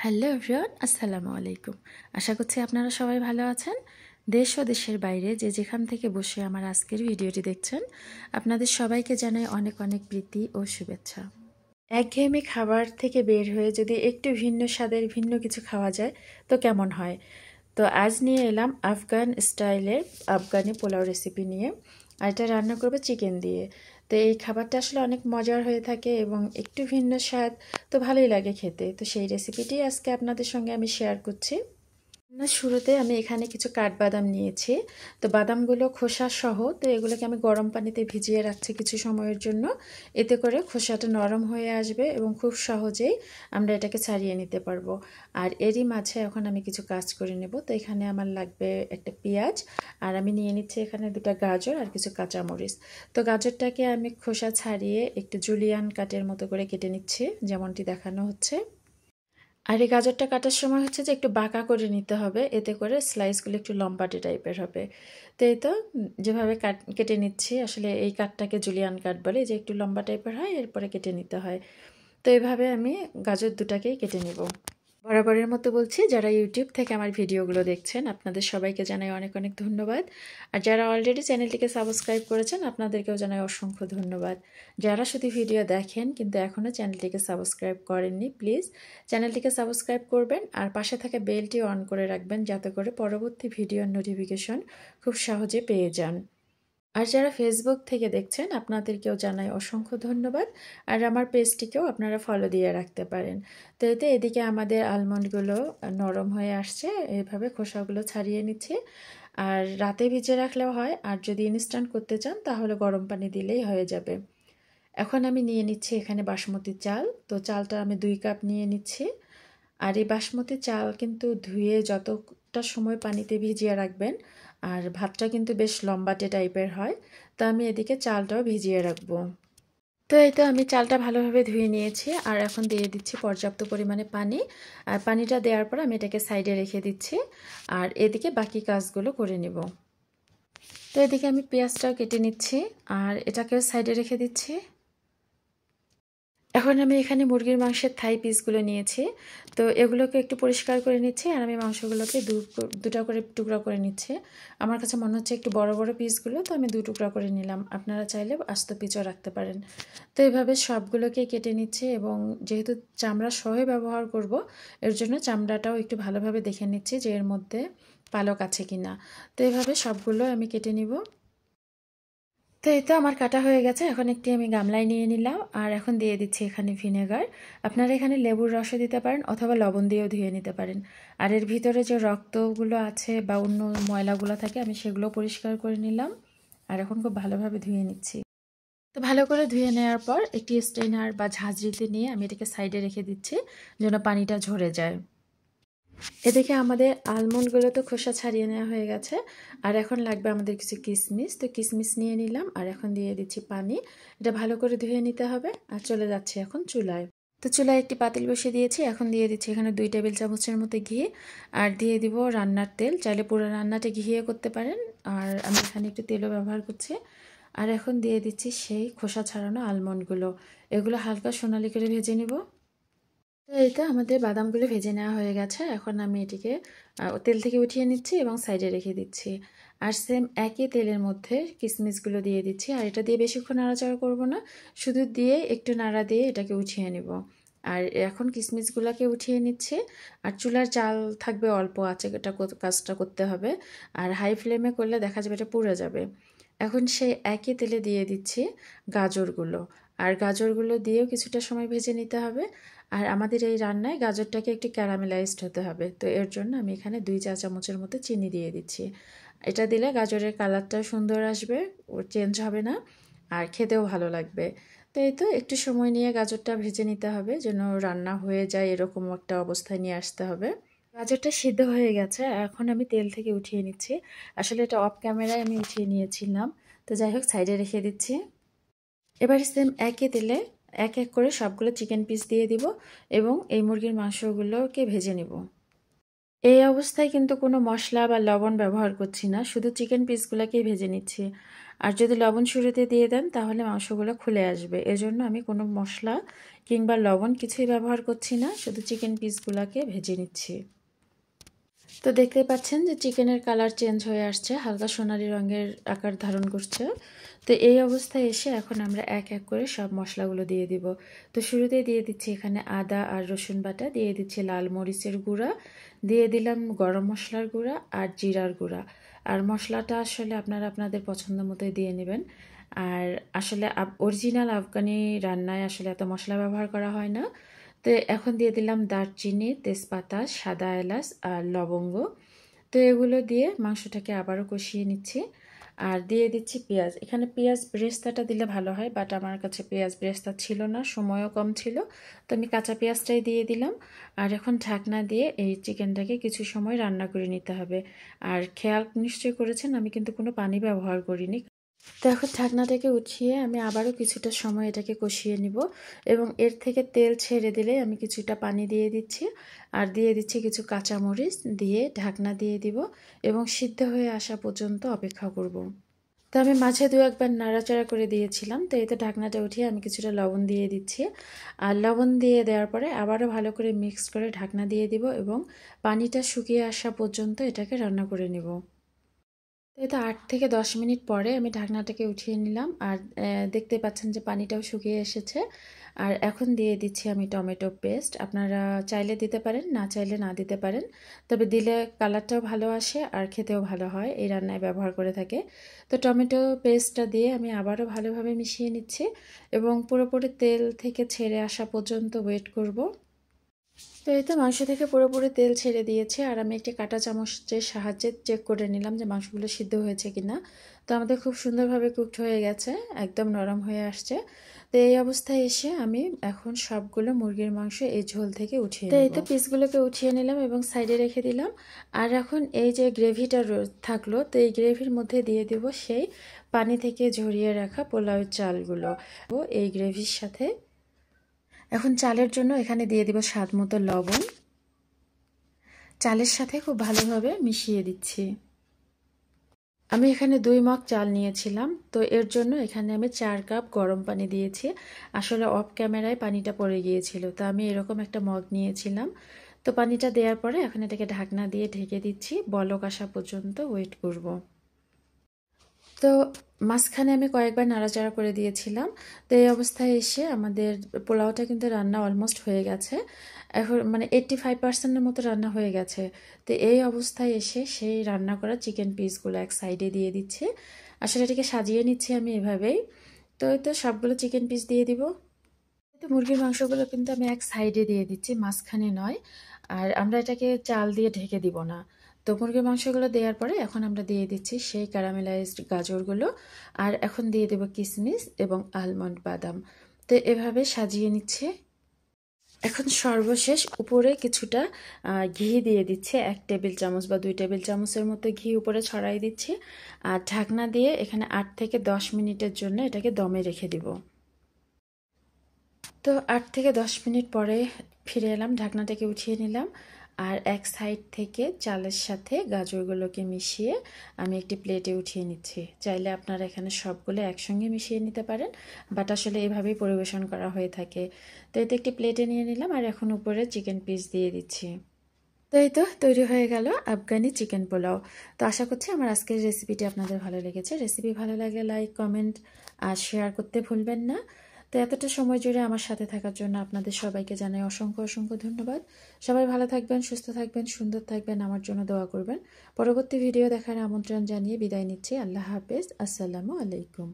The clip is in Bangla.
হ্যালো এভরিওয়ান, আসসালামু আলাইকুম। আশা করছি আপনারা সবাই ভালো আছেন। দেশ ও দেশের বাইরে যে যেখান থেকে বসে আমার আজকের ভিডিওটি দেখছেন, আপনাদের সবাইকে জানাই অনেক অনেক প্রীতি ও শুভেচ্ছা। একঘেয়েমি খাবার থেকে বের হয়ে যদি একটু ভিন্ন স্বাদের ভিন্ন কিছু খাওয়া যায় তো কেমন হয়। তো আজ নিয়ে এলাম আফগান স্টাইলের আফগানি পোলাও রেসিপি নিয়ে। আর এটা রান্না করবো চিকেন দিয়ে। তো এই খাবারটা আসলে অনেক মজার হয়ে থাকে এবং একটু ভিন্ন স্বাদ, তো ভালোই লাগে খেতে। তো সেই রেসিপিটি আজকে আপনাদের সঙ্গে আমি শেয়ার করছি। না, শুরুতে আমি এখানে কিছু কাঠবাদাম নিয়েছি। তো বাদামগুলো খোসা সহ, তো এগুলোকে আমি গরম পানিতে ভিজিয়ে রাখছি কিছু সময়ের জন্য। এতে করে খোসাটা নরম হয়ে আসবে এবং খুব সহজেই আমরা এটাকে ছাড়িয়ে নিতে পারবো। আর এরই মাঝে এখন আমি কিছু কাজ করে নেব। তো এখানে আমার লাগবে একটা পেঁয়াজ, আর আমি নিয়ে নিচ্ছি এখানে দুটো গাজর আর কিছু কাঁচামরিচ। তো গাজরটাকে আমি খোসা ছাড়িয়ে একটু জুলিয়ান কাটের মতো করে কেটে নিচ্ছি, যেমনটি দেখানো হচ্ছে। আর এই গাজরটা কাটার সময় হচ্ছে যে একটু বাঁকা করে নিতে হবে, এতে করে স্লাইসগুলো একটু লম্বাটে টাইপের হবে। তো এই তো যেভাবে কেটে নিচ্ছি, আসলে এই কাটটাকে জুলিয়ান কাট বলে, যে একটু লম্বা টাইপের হয়, এরপরে কেটে নিতে হয়। তো এইভাবে আমি গাজর দুটাকেই কেটে নেব। বরাবরের মতো বলছি, যারা ইউটিউব থেকে আমার ভিডিওগুলো দেখছেন আপনাদের সবাইকে জানাই অনেক অনেক ধন্যবাদ। আর যারা অলরেডি চ্যানেলটিকে সাবস্ক্রাইব করেছেন আপনাদেরকেও জানাই অসংখ্য ধন্যবাদ। যারা শুধু ভিডিও দেখেন কিন্তু এখনও চ্যানেলটিকে সাবস্ক্রাইব করেননি, প্লিজ চ্যানেলটিকে সাবস্ক্রাইব করবেন আর পাশে থাকা বেলটি অন করে রাখবেন, যাতে করে পরবর্তী ভিডিওর নোটিফিকেশন খুব সহজে পেয়ে যান। আর যারা ফেসবুক থেকে দেখছেন আপনাদেরকেও জানাই অসংখ্য ধন্যবাদ। আর আমার পেজটিকেও আপনারা ফলো দিয়ে রাখতে পারেন। তো এতে এদিকে আমাদের আলমন্ডগুলো নরম হয়ে আসছে, এইভাবে খোসাগুলো ছাড়িয়ে নিচ্ছে। আর রাতে ভিজে রাখলেও হয়, আর যদি ইনস্ট্যান্ট করতে চান তাহলে গরম পানি দিলেই হয়ে যাবে। এখন আমি নিয়ে নিচ্ছি এখানে বাসমতি চাল। তো চালটা আমি 2 কাপ নিয়ে নিচ্ছি। আর এই বাসমতি চাল কিন্তু ধুয়ে যতটা সময় পানিতে ভিজিয়ে রাখবেন, আর ভাতটা কিন্তু বেশ লম্বাটে টাইপের হয়। তো আমি এদিকে চালটাও ভিজিয়ে রাখবো। তো এই তো আমি চালটা ভালোভাবে ধুয়ে নিয়েছি, আর এখন দিয়ে দিচ্ছি পর্যাপ্ত পরিমাণে পানি। আর পানিটা দেওয়ার পর আমি এটাকে সাইডে রেখে দিচ্ছি, আর এদিকে বাকি কাজগুলো করে নেব। তো এদিকে আমি পেঁয়াজটাও কেটে নিচ্ছি, আর এটাকেও সাইডে রেখে দিচ্ছি। এখন আমি এখানে মুরগির মাংসের থাই পিসগুলো নিয়েছি। তো এগুলোকে একটু পরিষ্কার করে নিচ্ছি, আর আমি মাংসগুলোকে দুটা করে টুকরা করে নিচ্ছি। আমার কাছে মনে হচ্ছে একটু বড় বড় পিসগুলো, তো আমি 2 টুকরা করে নিলাম। আপনারা চাইলে আস্ত পিসও রাখতে পারেন। তো এইভাবে সবগুলোকে কেটে নিচ্ছি, এবং যেহেতু চামড়া সহ ব্যবহার করব, এর জন্য চামড়াটাও একটু ভালোভাবে দেখে নিচ্ছি যে এর মধ্যে পালক আছে কিনা। তো এইভাবে সবগুলো আমি কেটে নিব। তো এই তো আমার কাটা হয়ে গেছে। এখন একটি আমি গামলায় নিয়ে নিলাম, আর এখন দিয়ে দিচ্ছি এখানে ভিনেগার। আপনারা এখানে লেবুর রসও দিতে পারেন অথবা লবণ দিয়েও ধুয়ে নিতে পারেন। আর এর ভিতরে যে রক্তগুলো আছে বা অন্য ময়লাগুলো থাকে, আমি সেগুলো পরিষ্কার করে নিলাম, আর এখন খুব ভালোভাবে ধুয়ে নিচ্ছি। তো ভালো করে ধুয়ে নেওয়ার পর একটি স্ট্রেনার বা ঝাঁঝরিতে নিয়ে আমি এটাকে সাইডে রেখে দিচ্ছি, যেন পানিটা ঝরে যায়। এদিকে আমাদের আলমন্ডগুলো তো খোসা ছাড়িয়ে নেওয়া হয়ে গেছে। আর এখন লাগবে আমাদের কিছু কিশমিশ। তো কিশমিশ নিয়ে নিলাম, আর এখন দিয়ে দিচ্ছি পানি। এটা ভালো করে ধুয়ে নিতে হবে। আর চলে যাচ্ছে এখন চুলায়। তো চুলায় একটি পাতিল বসিয়ে দিয়েছি। এখন দিয়ে দিচ্ছি এখানে 2 টেবিল চামচের মতো ঘি, আর দিয়ে দিব রান্নার তেল। চাইলে পুরো রান্নাটা ঘিয়ে করতে পারেন, আর আমি এখানে একটু তেলও ব্যবহার করছি। আর এখন দিয়ে দিচ্ছি সেই খোসা ছাড়ানো আলমন্ডগুলো। এগুলো হালকা সোনালি করে ভেজে নিব। তো এই তো আমাদের বাদামগুলো ভেজে নেওয়া হয়ে গেছে। এখন আমি এটিকে তেল থেকে উঠিয়ে নিচ্ছি এবং সাইডে রেখে দিচ্ছি। আর সেম একই তেলের মধ্যে কিশমিশগুলো দিয়ে দিচ্ছি। আর এটা দিয়ে বেশিক্ষণ নাড়াচাড়া করব না, শুধু দিয়ে একটু নাড়া দিয়ে এটাকে উঠিয়ে নেব। আর এখন কিশমিশগুলোকে উঠিয়ে নিচ্ছি। আর চুলার জাল থাকবে অল্প আছে, এটা কাজটা করতে হবে। আর হাই ফ্লেমে করলে দেখা যাবে এটা পুড়ে যাবে। এখন সেই একই তেলে দিয়ে দিচ্ছি গাজরগুলো। আর গাজরগুলো দিয়েও কিছুটা সময় ভেজে নিতে হবে। আর আমাদের এই রান্নায় গাজরটাকে একটু ক্যারামেলাইজড হতে হবে। তো এর জন্য আমি এখানে 2 চা চামচের মতো চিনি দিয়ে দিচ্ছি। এটা দিলে গাজরের কালারটাও সুন্দর আসবে, ও চেঞ্জ হবে না, আর খেতেও ভালো লাগবে। তো এই তো একটু সময় নিয়ে গাজরটা ভেজে নিতে হবে, যেন রান্না হয়ে যায় এরকম একটা অবস্থায় নিয়ে আসতে হবে। গাজরটা সিদ্ধ হয়ে গেছে, এখন আমি তেল থেকে উঠিয়ে নিচ্ছি। আসলে এটা অফ ক্যামেরায় আমি উঠিয়ে নিয়েছিলাম। তো যাই হোক, সাইডে রেখে দিচ্ছি। এবার সেম একই তেলে এক এক করে সবগুলো চিকেন পিস দিয়ে দিব, এবং এই মুরগির মাংসগুলোকে ভেজে নিব। এই অবস্থায় কিন্তু কোনো মশলা বা লবণ ব্যবহার করছি না, শুধু চিকেন পিসগুলোকেই ভেজে নিচ্ছি। আর যদি লবণ শুরুতে দিয়ে দেন তাহলে মাংসগুলো খুলে আসবে, এজন্য আমি কোনো মশলা কিংবা লবণ কিছুই ব্যবহার করছি না, শুধু চিকেন পিসগুলোকে ভেজে নিচ্ছি। তো দেখতে পাচ্ছেন যে চিকেনের কালার চেঞ্জ হয়ে আসছে, হালকা সোনালি রঙের আকার ধারণ করছে। তো এই অবস্থায় এসে এখন আমরা এক এক করে সব মশলাগুলো দিয়ে দিব। তো শুরুতেই দিয়ে দিচ্ছি এখানে আদা আর রসুন বাটা, দিয়ে দিচ্ছি লাল মরিচের গুঁড়া, দিয়ে দিলাম গরম মশলার গুঁড়া আর জিরার গুঁড়া। আর মশলাটা আসলে আপনারা আপনাদের পছন্দ মতোই দিয়ে নেবেন। আর আসলে অরিজিনাল আফগানি রান্নায় আসলে এত মশলা ব্যবহার করা হয় না। তো এখন দিয়ে দিলাম দারচিনি, তেজপাতা, সাদা এলাচ আর লবঙ্গ। তো এগুলো দিয়ে মাংসটাকে আবারও কষিয়ে নিচ্ছি। আর দিয়ে দিচ্ছি পেঁয়াজ। এখানে পেঁয়াজ বেরেস্তাটা দিলে ভালো হয়, বাট আমার কাছে পেঁয়াজ বেরেস্তা ছিল না, সময়ও কম ছিল, তো আমি কাঁচা পেঁয়াজটাই দিয়ে দিলাম। আর এখন ঢাকনা দিয়ে এই চিকেনটাকে কিছু সময় রান্না করে নিতে হবে। আর খেয়াল নিশ্চয়ই করেছেন আমি কিন্তু কোনো পানি ব্যবহার করিনি। তো এখন ঢাকনাটাকে উঠিয়ে আমি আবারও কিছুটা সময় এটাকে কষিয়ে নিব, এবং এর থেকে তেল ছেড়ে দিলে আমি কিছুটা পানি দিয়ে দিচ্ছি, আর দিয়ে দিচ্ছি কিছু কাঁচামরিচ, দিয়ে ঢাকনা দিয়ে দিব এবং সিদ্ধ হয়ে আসা পর্যন্ত অপেক্ষা করব। তো আমি মাঝে দু একবার নাড়াচাড়া করে দিয়েছিলাম। তো এতে ঢাকনাটা উঠিয়ে আমি কিছুটা লবণ দিয়ে দিচ্ছি, আর লবণ দিয়ে দেওয়ার পরে আবারও ভালো করে মিক্স করে ঢাকনা দিয়ে দিব এবং পানিটা শুকিয়ে আসা পর্যন্ত এটাকে রান্না করে নেব। এই তো 8 থেকে 10 মিনিট পরে আমি ঢাকনাটাকে উঠিয়ে নিলাম, আর দেখতে পাচ্ছেন যে পানিটাও শুকিয়ে এসেছে। আর এখন দিয়ে দিচ্ছি আমি টমেটো পেস্ট। আপনারা চাইলে দিতে পারেন, না চাইলে না দিতে পারেন, তবে দিলে কালারটাও ভালো আসে আর খেতেও ভালো হয়, এই রান্নায় ব্যবহার করে থাকে। তো টমেটো পেস্টটা দিয়ে আমি আবারও ভালোভাবে মিশিয়ে নিচ্ছি এবং পুরোপুরি তেল থেকে ছেড়ে আসা পর্যন্ত ওয়েট করব। তো এই তো মাংস থেকে পুরোপুরি তেল ছেড়ে দিয়েছে, আর আমি একটি কাঁটা চামচের সাহায্যে চেক করে নিলাম যে মাংসগুলো সিদ্ধ হয়েছে কিনা। তো আমাদের খুব সুন্দরভাবে কুকড হয়ে গেছে, একদম নরম হয়ে আসছে। তো এই অবস্থায় এসে আমি এখন সবগুলো মুরগির মাংস এই ঝোল থেকে উঠিয়ে নিব। তো এই তো পিসগুলোকে উঠিয়ে নিলাম এবং সাইডে রেখে দিলাম। আর এখন এই যে গ্রেভিটা থাকলো, তো এই গ্রেভির মধ্যে দিয়ে দেব সেই পানি থেকে ঝরিয়ে রাখা পোলাওয়ের চালগুলো এই গ্রেভির সাথে। এখন চালের জন্য এখানে দিয়ে দিব স্বাদ মতো লবণ, চালের সাথে খুব ভালোভাবে মিশিয়ে দিচ্ছি। আমি এখানে 2 মগ চাল নিয়েছিলাম, তো এর জন্য এখানে আমি 4 কাপ গরম পানি দিয়েছি। আসলে অফ ক্যামেরায় পানিটা পড়ে গিয়েছিল, তো আমি এরকম একটা মগ নিয়েছিলাম। তো পানিটা দেওয়ার পরে এখন এটাকে ঢাকনা দিয়ে ঢেকে দিচ্ছি, বলক আসা পর্যন্ত ওয়েট করব। তো মাঝখানে আমি কয়েকবার নাড়াচাড়া করে দিয়েছিলাম। তো এই অবস্থায় এসে আমাদের পোলাওটা কিন্তু রান্না অলমোস্ট হয়ে গেছে, এখন মানে 85% মতো রান্না হয়ে গেছে। তো এই অবস্থায় এসে সেই রান্না করা চিকেন পিসগুলো এক সাইডে দিয়ে দিচ্ছে। আসলে এটাকে সাজিয়ে নিচ্ছি আমি এভাবেই। তো এই তো সবগুলো চিকেন পিস দিয়ে দিব। তো মুরগির মাংসগুলো কিন্তু আমি এক সাইডে দিয়ে দিচ্ছি, মাঝখানে নয়। আর আমরা এটাকে চাল দিয়ে ঢেকে দিব না। তো মুরগির মাংসগুলো দেওয়ার পরে এখন আমরা দিয়ে দিচ্ছি সেই ক্যারামেলাইজড গাজরগুলো, আর এখন দিয়ে দেব কিশমিশ এবং আলমন্ড বাদাম। তো এভাবে সাজিয়ে নিচ্ছে। এখন সর্বশেষ উপরে কিছুটা ঘি দিয়ে দিচ্ছে, 1 টেবিল চামচ বা 2 টেবিল চামচের মতো ঘি উপরে ছড়াই দিচ্ছি, আর ঢাকনা দিয়ে এখানে 8 থেকে 10 মিনিটের জন্য এটাকে দমে রেখে দিব। তো 8 থেকে 10 মিনিট পরে ফিরে এলাম, ঢাকনাটাকে উঠিয়ে নিলাম, আর এক সাইড থেকে চালের সাথে গাজরগুলোকে মিশিয়ে আমি একটি প্লেটে উঠিয়ে নিচ্ছি। চাইলে আপনারা এখানে সবগুলো একসঙ্গে মিশিয়ে নিতে পারেন, বাট আসলে এভাবেই পরিবেশন করা হয়ে থাকে। তো এতে একটি প্লেটে নিয়ে নিলাম, আর এখন উপরে চিকেন পিস দিয়ে দিচ্ছি। তো এই তো তৈরি হয়ে গেল আফগানি চিকেন পোলাও। তো আশা করছি আমার আজকের রেসিপিটি আপনাদের ভালো লেগেছে। রেসিপি ভালো লাগলে লাইক, কমেন্ট আর শেয়ার করতে ভুলবেন না। তো এতটা সময় জুড়ে আমার সাথে থাকার জন্য আপনাদের সবাইকে জানাই অসংখ্য অসংখ্য ধন্যবাদ। সবাই ভালো থাকবেন, সুস্থ থাকবেন, সুন্দর থাকবেন, আমার জন্য দোয়া করবেন। পরবর্তী ভিডিও দেখার আমন্ত্রণ জানিয়ে বিদায় নিচ্ছি। আল্লাহ হাফেজ, আসসালামু আলাইকুম।